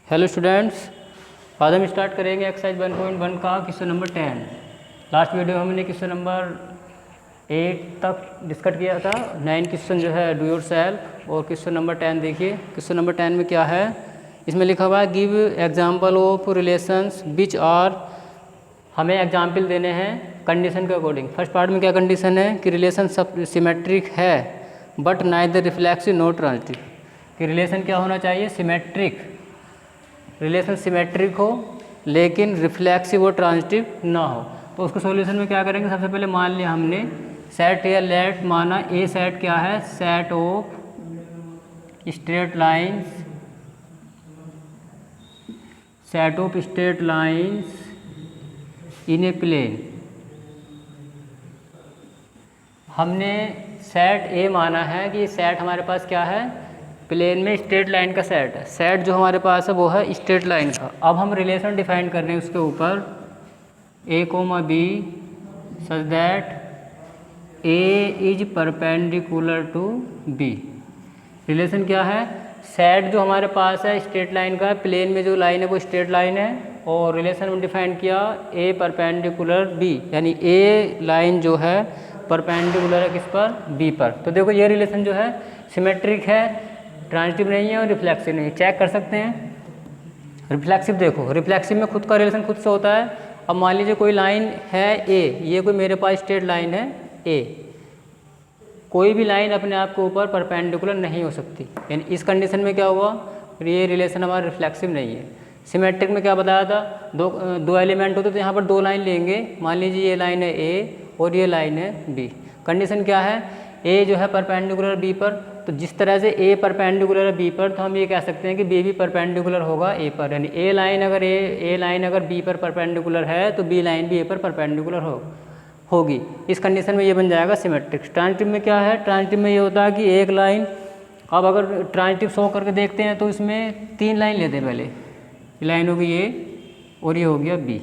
Hello students, आज हम start करेंगे एक्सरसाइज 1.1 का क्वेश्चन नंबर 10। लास्ट वीडियो हमने क्वेश्चन नंबर 8 तक डिस्कस किया था। 9 क्वेश्चन जो है डू योर सेल्फ, और क्वेश्चन नंबर 10 देखिए। क्वेश्चन नंबर 10 में क्या है, इसमें लिखा हुआ है give example of relations which are. हमें एग्जाम्पल देने हैं कंडीशन के अकॉर्डिंग। फर्स्ट पार्ट में क्या कंडीशन है कि रिलेशन सब सिमेट्रिक है but neither reflexive not transitive. कि रिलेशन क्या होना चाहिए, सिमेट्रिक, रिलेशन सिमेट्रिक हो लेकिन रिफ्लेक्सिव और ट्रांजिटिव ना हो। तो उसके सॉल्यूशन में क्या करेंगे, सबसे पहले मान लिया हमने सेट या लेट माना ए सेट क्या है, set of straight lines, set of straight lines in a plane. हमने सेट ए माना है कि सेट हमारे पास क्या है, प्लेन में स्ट्रेट लाइन का सेट है। सेट जो हमारे पास है वो है स्ट्रेट लाइन का। अब हम रिलेशन डिफाइन कर रहे हैं उसके ऊपर A comma B such that A is perpendicular to B. Relation क्या है, सेट जो हमारे पास है स्ट्रेट लाइन का, प्लेन में जो लाइन है वो स्ट्रेट लाइन है, और रिलेशन में डिफाइन किया ए परपेंडिकुलर बी, यानी ए लाइन जो है परपेंडिकुलर है किस पर, बी पर। तो देखो ये रिलेशन जो है सिमेट्रिक है, ट्रांजिटिव नहीं है और रिफ्लेक्सिव नहीं है। चेक कर सकते हैं। रिफ्लेक्सिव देखो, रिफ्लेक्सिव में खुद का रिलेशन खुद से होता है। अब मान लीजिए कोई लाइन है ए, ये कोई मेरे पास स्ट्रेट लाइन है ए, कोई भी लाइन अपने आप के ऊपर परपेंडिकुलर नहीं हो सकती, यानी इस कंडीशन में क्या हुआ, ये रिलेशन हमारा रिफ्लेक्सिव नहीं है। सिमेट्रिक में क्या बताया था, दो एलिमेंट होते तो यहाँ पर दो लाइन लेंगे। मान लीजिए ये लाइन है ए और ये लाइन है बी। कंडीशन क्या है, ए जो है परपेंडिकुलर बी पर, तो जिस तरह से ए परपेंडिकुलर है बी पर, तो हम ये कह सकते हैं कि बी भी परपेंडिकुलर होगा ए पर। यानी ए लाइन अगर बी पर परपेंडिकुलर है तो बी लाइन भी ए पर परपेंडिकुलर होगी। इस कंडीशन में ये बन जाएगा सिमेट्रिक। ट्रांजिटिव में क्या है, ट्रांजिटिव में ये होता है कि एक लाइन, अब अगर ट्रांजिटिव शो करके देखते हैं तो इसमें 3 लाइन लेते हैं। पहले ये लाइन होगी ए और ये हो गया बी,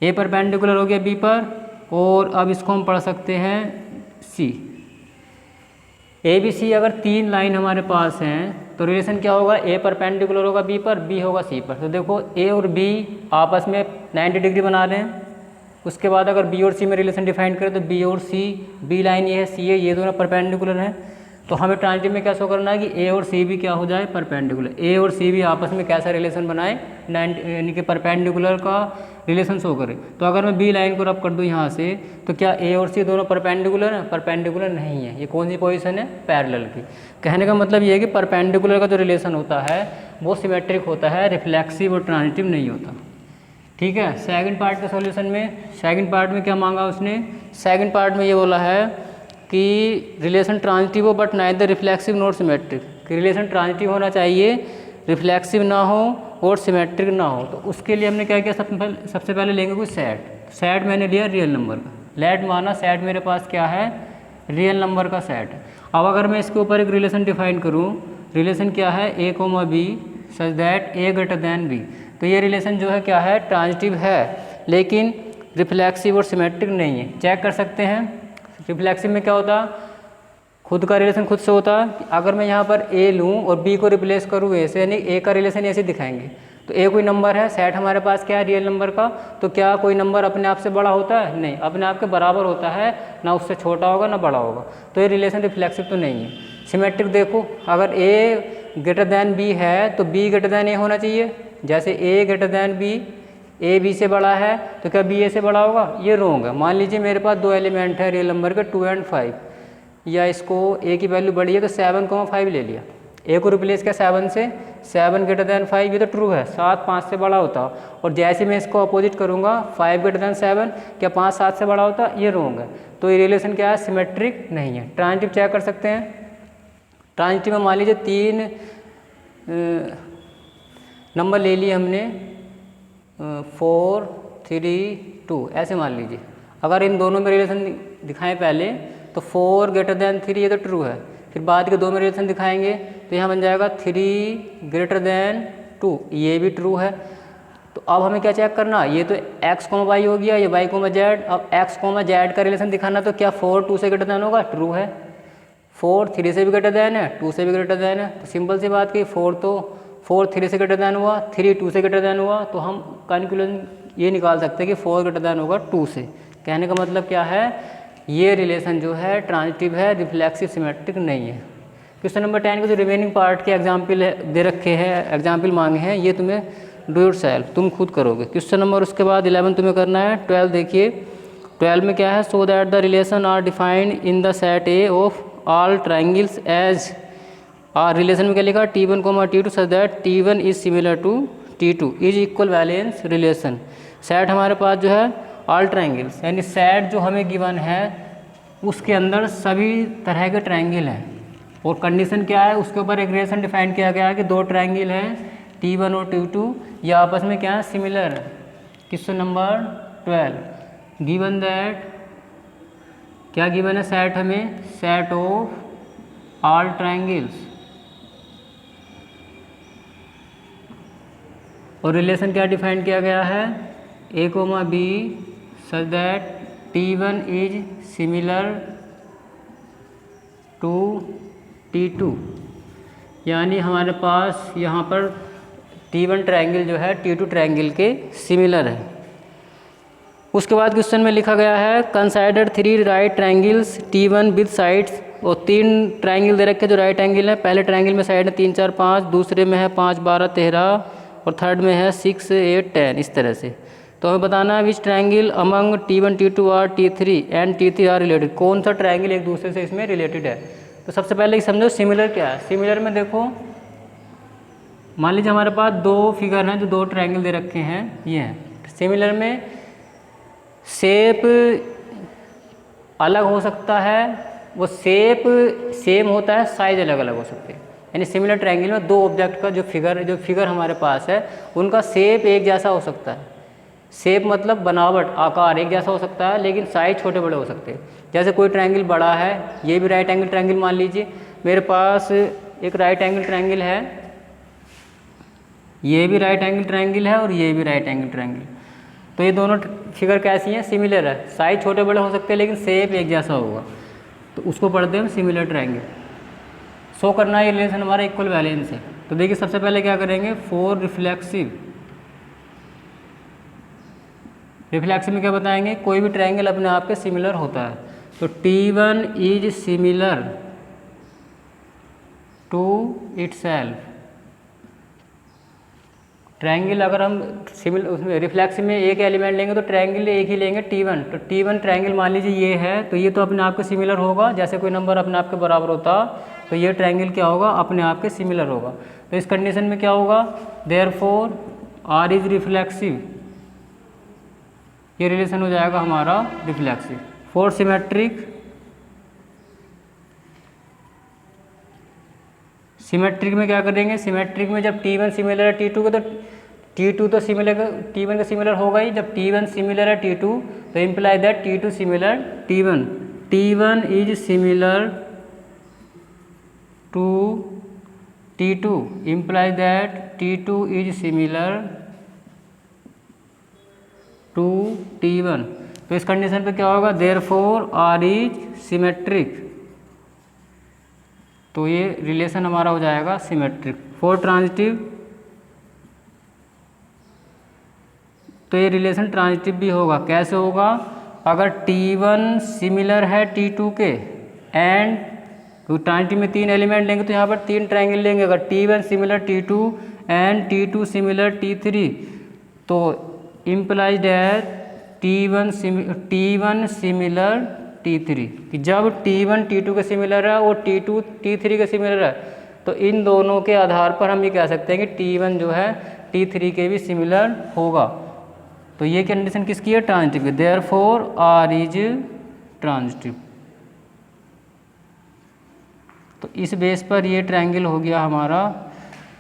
ए परपेंडिकुलर हो गया बी पर, और अब इसको हम पढ़ सकते हैं सी। ए बी सी अगर 3 लाइन हमारे पास हैं तो रिलेशन क्या होगा, ए परपेंडिकुलर होगा बी पर, बी होगा सी पर। तो देखो ए और बी आपस में 90 डिग्री बना रहे हैं। उसके बाद अगर बी और सी में रिलेशन डिफाइन करें तो बी और सी, बी लाइन ये है सी है, ये दोनों परपेंडिकुलर हैं। तो हमें ट्रांजिटिव में क्या शो करना है कि ए और सी भी क्या हो जाए, परपेंडिकुलर। ए और सी भी आपस में कैसा रिलेशन बनाए, 90 यानी कि परपेंडिकुलर का रिलेशन शो करे। तो अगर मैं बी लाइन को रब कर दूँ यहाँ से, तो क्या ए और सी दोनों परपेंडिकुलर हैं, परपेंडिकुलर नहीं है। ये कौन सी पोजीशन है, पैरेलल की। कहने का मतलब ये है कि परपेंडिकुलर का जो रिलेशन होता है वो सिमेट्रिक होता है, रिफ्लेक्सिव और ट्रांजिटिव नहीं होता। ठीक है। सेकंड पार्ट के सॉल्यूशन में, सेकंड पार्ट में क्या मांगा उसने, सेकंड पार्ट में ये बोला है कि रिलेशन ट्रांजिटिव हो but neither reflexive not symmetric. कि रिलेशन ट्रांजिटिव होना चाहिए, रिफ्लेक्सिव ना हो और सिमेट्रिक ना हो। तो उसके लिए हमने क्या किया, सबसे पहले लेंगे कोई सेट। सेट मैंने लिया रियल नंबर का, लेट माना सेट मेरे पास क्या है, रियल नंबर का सेट है। अब अगर मैं इसके ऊपर एक रिलेशन डिफाइन करूँ, रिलेशन क्या है, A comma B such that A greater than B. तो ये रिलेशन जो है क्या है, ट्रांजिटिव है लेकिन रिफ्लेक्सिव और सिमेट्रिक नहीं है। चेक कर सकते हैं। रिफ्लेक्सिव में क्या होता, खुद का रिलेशन खुद से होता। अगर मैं यहाँ पर ए लूँ और बी को रिप्लेस करूँ ए से, यानी ए का रिलेशन ऐसे दिखाएंगे। तो ए कोई नंबर है, सेट हमारे पास क्या है, रियल नंबर का। तो क्या कोई नंबर अपने आप से बड़ा होता है, नहीं, अपने आप के बराबर होता है, ना उससे छोटा होगा ना बड़ा होगा। तो ये रिलेशन रिफ्लेक्सिव तो नहीं है। सिमेट्रिक देखो, अगर ए ग्रेटर दैन बी है तो बी ग्रेटर दैन ए होना चाहिए। जैसे A greater than B, A B से बड़ा है तो क्या बी ए से बड़ा होगा, ये रॉन्ग है। मान लीजिए मेरे पास 2 एलिमेंट है रियल नंबर के 2 और 5, या इसको ए की वैल्यू बड़ी है तो 7,5 ले लिया, ए को रिप्लेस किया 7 से, 7 ग्रेटर दैन 5, ये तो ट्रू है, 7 5 से बड़ा होता। और जैसे मैं इसको अपोजिट करूँगा 5 ग्रेटर दैन 7, क्या 5 7 से बड़ा होता, ये रॉन्ग है। तो ये रिलेशन क्या है, सिमेट्रिक नहीं है। ट्रांजिटिव चेक कर सकते हैं। ट्रांजिटिव में मान लीजिए 3 नंबर ले लिए हमने, 4 3 2 ऐसे मान लीजिए। अगर इन दोनों में रिलेशन दिखाएं पहले तो 4 ग्रेटर दैन 3 ये तो ट्रू है, फिर बाद के 2 में रिलेशन दिखाएंगे तो यहाँ बन जाएगा 3 ग्रेटर दैन 2, ये भी ट्रू है। तो अब हमें क्या चेक करना, ये तो x कोमा वाई हो गया, ये y कोमा जेड। अब x कोमा जेड का रिलेशन दिखाना, तो क्या 4 2 से ग्रेटर दैन होगा, ट्रू है। 4 3 से भी ग्रेटर दैन है, 2 से भी ग्रेटर दैन है। तो सिंपल सी बात की 4 तो 4 3 से ग्रेटर दैन हुआ, 3 2 से ग्रेटर दैन हुआ, तो हम कंक्लूजन ये निकाल सकते हैं कि 4 ग्रेटर दैन होगा 2 से। कहने का मतलब क्या है, ये रिलेशन जो है ट्रांजिटिव है, रिफ्लेक्सिव सिमेट्रिक नहीं है। क्वेश्चन नंबर 10 के जो रिमेनिंग पार्ट के एग्जाम्पल दे रखे हैं, एग्जाम्पल मांगे हैं, ये तुम्हें डू इट सेल्फ, तुम खुद करोगे। क्वेश्चन नंबर उसके बाद 11 तुम्हें करना है। 12 देखिए, 12 में क्या है, so that the relation are defined in the set A of all triangles as are. Relation में क्या लिखा, T1, T2 such that T1 is similar to T2 is equivalence relation. Set हमारे पास जो है ऑल ट्राइंगल्स, यानी set जो हमें गिवन है उसके अंदर सभी तरह के ट्राइंगल हैं, और कंडीशन क्या है, उसके ऊपर एक रिलेशन डिफाइन किया गया है कि दो ट्राइंगल हैं T1 और T2, ये आपस में क्या है, similar. Question number 12, given that, क्या गिवन है, सेट हमें सेट ऑफ ऑल ट्राइंगल्स, और रिलेशन क्या डिफाइन किया गया है, A, B such that T1 is similar to T2, यानी हमारे पास यहाँ पर T1 ट्रायंगल जो है T2 ट्रायंगल के सिमिलर है। उसके बाद क्वेश्चन में लिखा गया है consider 3 right triangles T1 with sides, और 3 ट्रायंगल दे रखे जो राइट एंगल है। पहले ट्रायंगल में साइड है 3 4 5, दूसरे में है 5 12 13, और थर्ड में है 6 8 10, इस तरह से। तो हमें बताना है विच ट्रायंगल अमंग T1 T2 और T3 and T3 are related, कौन सा ट्रायंगल एक दूसरे से इसमें रिलेटेड है। तो सबसे पहले समझो सिमिलर क्या है। सिमिलर में देखो, मान लीजिए हमारे पास दो फिगर हैं जो दो ट्रायंगल दे रखे हैं, ये हैं। सिमिलर में शेप अलग हो सकता है, वो शेप सेम होता है, साइज अलग अलग हो सकते हैं। यानी सिमिलर ट्रायंगल में दो ऑब्जेक्ट का जो फिगर हमारे पास है उनका शेप एक जैसा हो सकता है। शेप मतलब बनावट, आकार एक जैसा हो सकता है, लेकिन साइज छोटे बड़े हो सकते हैं। जैसे कोई ट्रायंगल बड़ा है, ये भी राइट एंगल ट्रायंगल मान लीजिए, मेरे पास एक राइट एंगल ट्रायंगल है, ये भी राइट एंगल ट्रायंगल है, और ये भी राइट एंगल ट्रायंगल। तो ये दोनों फिगर कैसी हैं, सिमिलर है। साइज छोटे बड़े हो सकते हैं लेकिन शेप एक जैसा होगा, तो उसको पढ़ते हैं हम सिमिलर ट्रायंगल। शो करना है ये रिलेशन हमारा इक्वल वैलेंस है। तो देखिए सबसे पहले क्या करेंगे, फॉर रिफ्लेक्सिव में क्या बताएंगे, कोई भी ट्रायंगल अपने आप के सिमिलर होता है। तो T1 is similar to itself. Triangle अगर हम सिमिलर उसमें रिफ्लेक्सिव में एक एलिमेंट लेंगे तो ट्रायंगल एक ही लेंगे T1। तो T1 ट्रायंगल मान लीजिए ये है, तो ये तो अपने आप के सिमिलर होगा। जैसे कोई नंबर अपने आप के बराबर होता तो ये ट्रायंगल क्या होगा, अपने आप के सिमिलर होगा। तो इस कंडीशन में क्या होगा, देयरफॉर R इज रिफ्लेक्सिव, ये रिलेशन हो जाएगा हमारा रिफ्लेक्सिव। फॉर सिमेट्रिक में क्या करेंगे, सिमेट्रिक में जब T1 सिमिलर है T2 के, तो T2 तो सिमिलर T1 का सिमिलर होगा ही। जब T1 सिमिलर है T2 तो imply that T2 similar T1। T1 is similar to T2 imply that T2 is similar to T1। तो इस कंडीशन पे क्या होगा, देयरफॉर R इज सिमेट्रिक। तो ये रिलेशन हमारा हो जाएगा सिमेट्रिक। फॉर ट्रांजिटिव, तो ये रिलेशन ट्रांजिटिव भी होगा। कैसे होगा, अगर T1 सिमिलर है T2 के एंड, तो ट्रांजिटिव में 3 एलिमेंट लेंगे तो यहाँ पर 3 ट्रायंगल लेंगे। अगर T1 similar T2 and T2 similar T3, तो implies that T1 similar T3, कि जब T1 T2 के सिमिलर है और T2 T3 के सिमिलर है, तो इन दोनों के आधार पर हम ये कह सकते हैं कि T1 जो है T3 के भी सिमिलर होगा। तो ये कंडीशन किसकी है, ट्रांजिटिव की। Therefore R is transitive. तो इस बेस पर ये ट्रायंगल हो गया हमारा,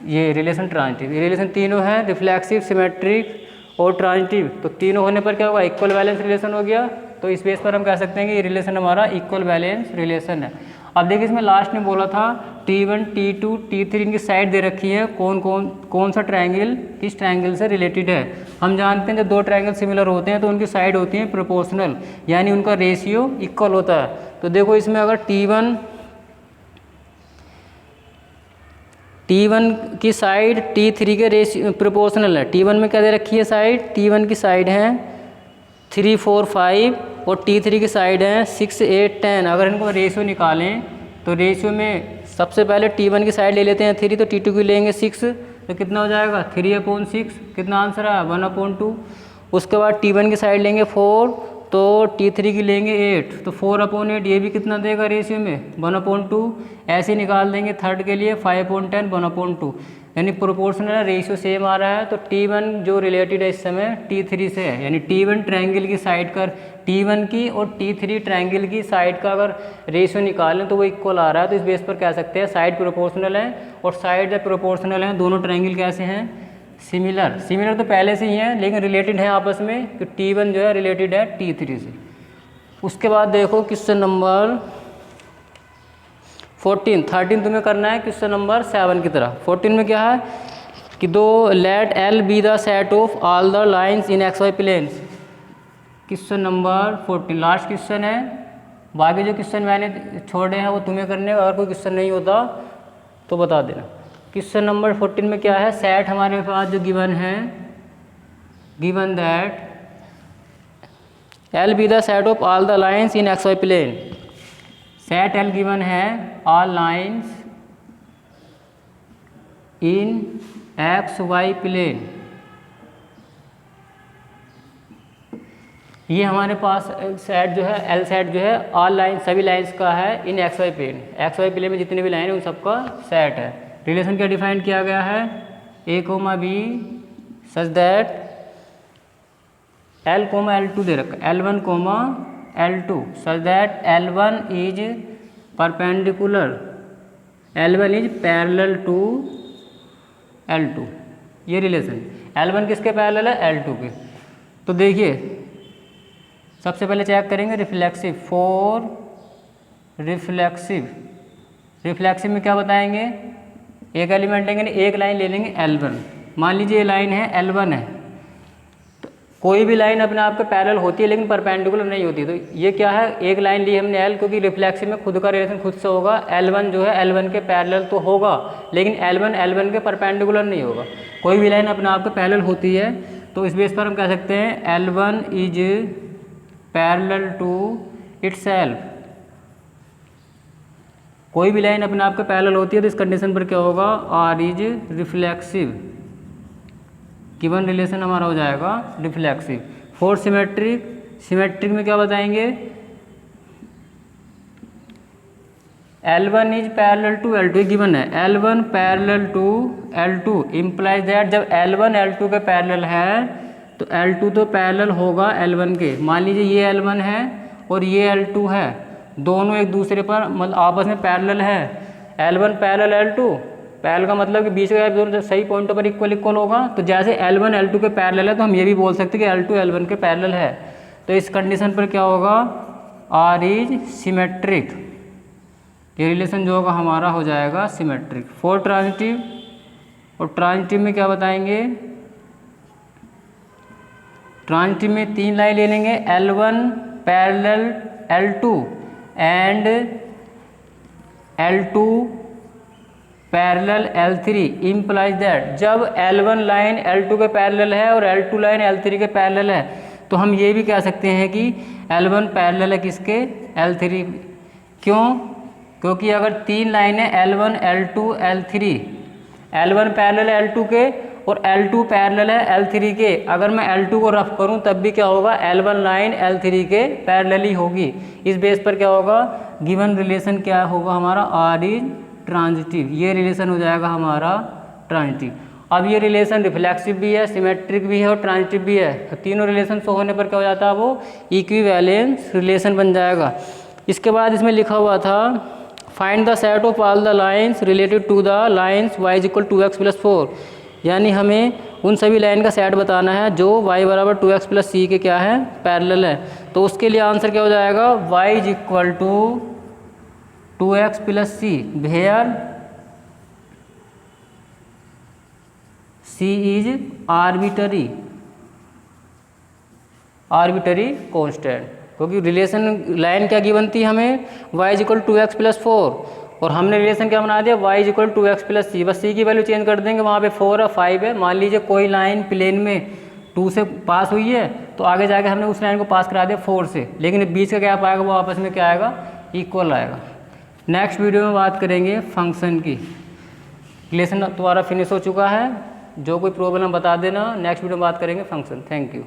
ये रिलेशन ट्रांजिटिव। ये रिलेशन तीनों है, रिफ्लेक्सिव, सिमेट्रिक और ट्रांजिटिव। तो तीनों होने पर क्या होगा, इक्वल बैलेंस रिलेशन हो गया। तो इस बेस पर हम कह सकते हैं कि ये रिलेशन हमारा इक्वल बैलेंस रिलेशन है। अब देखिए इसमें लास्ट में बोला था T1 T2 T3 इनकी साइड दे रखी है, कौन सा ट्रायंगल किस ट्रायंगल से रिलेटेड है। हम जानते हैं जब दो ट्रायंगल सिमिलर होते हैं तो उनकी साइड होती है प्रोपोर्शनल, यानी उनका रेशियो इक्वल होता है। तो देखो इसमें अगर T1 की साइड T3 के रेशियो प्रोपोर्शनल है। T1 में क्या दे रखी है साइड, T1 की साइड है 3, 4, 5 और T3 की साइड है 6, 8, 10। अगर इनको रेशियो निकालें तो रेशियो में सबसे पहले T1 की साइड ले लेते हैं 3, तो T2 की लेंगे 6, तो कितना हो जाएगा 3/6। कितना आंसर आया 1/2। उसके बाद T1 की साइड लेंगे 4, तो T3 की लेंगे 8, तो 4/8। ये भी कितना देगा रेशियो में 1/2। ऐसे निकाल देंगे थर्ड के लिए 5/10 1/2, यानी प्रोपोर्शनल है, रेशियो सेम आ रहा है। तो T1 जो रिलेटेड है इस समय T3 से है, यानी T1 ट्रायंगल की साइड का, T1 की और T3 ट्रायंगल की साइड का अगर रेशियो निकालें तो वो इक्वल आ रहा है। तो इस बेस पर कह सकते हैं साइड प्रोपोर्शनल है और साइड जब प्रोपोर्शनल है दोनों ट्रायंगल कैसे हैं, सिमिलर। सिमिलर तो पहले से ही हैं लेकिन रिलेटेड है आपस में, कि T1 जो है रिलेटेड है T3 से। उसके बाद देखो क्वेश्चन नंबर 13 तुम्हें करना है क्वेश्चन नंबर 7 की तरह। 14 में क्या है कि दो let L be the set of all the lines in XY planes. Question number 14 last question है। बाकी जो क्वेश्चन मैंने छोड़े हैं वो तुम्हें करने, अगर कोई क्वेश्चन नहीं होता तो बता देना। क्वेश्चन नंबर 14 में क्या है, सेट हमारे पास जो गिवन है, given that L be the set of all the lines in XY plane. Set L गिवन है all lines in XY plane. ये हमारे पास सेट जो है L सेट जो है ऑल लाइन सभी लाइंस का है इन XY प्लेन। XY प्लेन में जितने भी लाइन है उन सबका सेट है। रिलेशन क्या डिफाइन किया गया है, A, B such that L, L2 दे रखा है, L1, L2 such that L1 is perpendicular, L1 is parallel to L2। ये रिलेशन L1 किसके पैरेलल है, L2 के। तो देखिए सबसे पहले चेक करेंगे रिफ्लेक्सिव, फॉर रिफ्लेक्सिव में क्या बताएंगे, एक एलिमेंट लेंगे, एक लाइन ले लेंगे L1। मान लीजिए ये लाइन है L1 है, तो कोई भी लाइन अपने आप के पैरेलल होती है लेकिन परपेंडिकुलर नहीं होती। तो ये क्या है, एक लाइन ली हमने L, क्योंकि रिफ्लेक्सिव में खुद का रिलेशन खुद से होगा। L1 जो है L1 के पैरेलल तो होगा लेकिन L1 के परपेंडिकुलर नहीं होगा। कोई भी लाइन अपने आप के पैरेलल होती है, तो इस बेस पर हम कह सकते हैं L1 is parallel to itself. कोई भी लाइन अपने आप के पैरेलल होती है तो इस कंडीशन पर क्या होगा, R is reflexive. Given relation हमारा हो जाएगा रिफ्लेक्सिव। फॉर सिमेट्रिक, सिमेट्रिक में क्या बताएंगे, L1 is parallel to L2 given है, L1 parallel to L2 implies that जब L1 L2 के पैरेलल है तो L2 तो पैरेलल होगा L1 के। मान लीजिए ये L1 है और ये L2 है, दोनों एक दूसरे पर मतलब आपस में पैरेलल है। L1 पैरेलल L2, पैरेलल का मतलब कि बीच का दोनों सही पॉइंटों पर इक्वल होगा। तो जैसे L1 L2 के पैरेलल है तो हम ये भी बोल सकते हैं कि L2 L1 के पैरेलल है। तो इस कंडीशन पर क्या होगा, R इज सिमेट्रिक। ये रिलेशन जो होगा हमारा हो जाएगा सिमेट्रिक। फॉर ट्रांजिटिव, और ट्रांजिटिव में क्या बताएंगे, ट्रांजिटिव में 3 लाइन ले लेंगे, L1 parallel L2 and L2 parallel L3 implies that जब L1 लाइन L2 के पैरेलल है और L2 लाइन L3 के पैरेलल है तो हम ये भी कह सकते हैं कि L1 पैरेलल है किसके, L3। क्यों, क्योंकि अगर 3 लाइनें L1 L2 L3, L1 parallel है L2 के और L2 पैरेलल है L3 के, अगर मैं L2 को रफ करूं तब भी क्या होगा, L1 लाइन L3 के पैरेलल ही होगी। इस बेस पर क्या होगा, गिवन रिलेशन क्या होगा हमारा, R इज ट्रांजिटिव। ये रिलेशन हो जाएगा हमारा ट्रांजिटिव। अब ये रिलेशन रिफ्लेक्सिव भी है, सिमेट्रिक भी है और ट्रांजिटिव भी है। तो तीनों रिलेशन शो होने पर क्या हो जाता है, वो इक्विवेलेंस रिलेशन बन जाएगा। इसके बाद इसमें लिखा हुआ था find the set of all the lines related to the lines y = 2x + 4, यानी हमें उन सभी लाइन का सेट बताना है जो y = 2x + c के क्या है, पैरेलल है। तो उसके लिए आंसर क्या हो जाएगा, y = 2x + c where c is arbitrary constant. क्योंकि रिलेशन लाइन क्या गिवन थी हमें, y = 2x + 4 और हमने रिलेशन क्या बना दिया, y इक्वल 2x प्लस सी, बस c की वैल्यू चेंज कर देंगे, वहाँ पे 4 और 5 है। मान लीजिए कोई लाइन प्लेन में 2 से पास हुई है, तो आगे जाके हमने उस लाइन को पास करा दिया 4 से, लेकिन बीच का गैप आएगा वो आपस में क्या आएगा, इक्वल आएगा। नेक्स्ट वीडियो में बात करेंगे फंक्शन की। रिलेशन तुम्हारा फिनिश हो चुका है, जो कोई प्रॉब्लम बता देना। नेक्स्ट वीडियो में बात करेंगे फंक्शन। Thank you.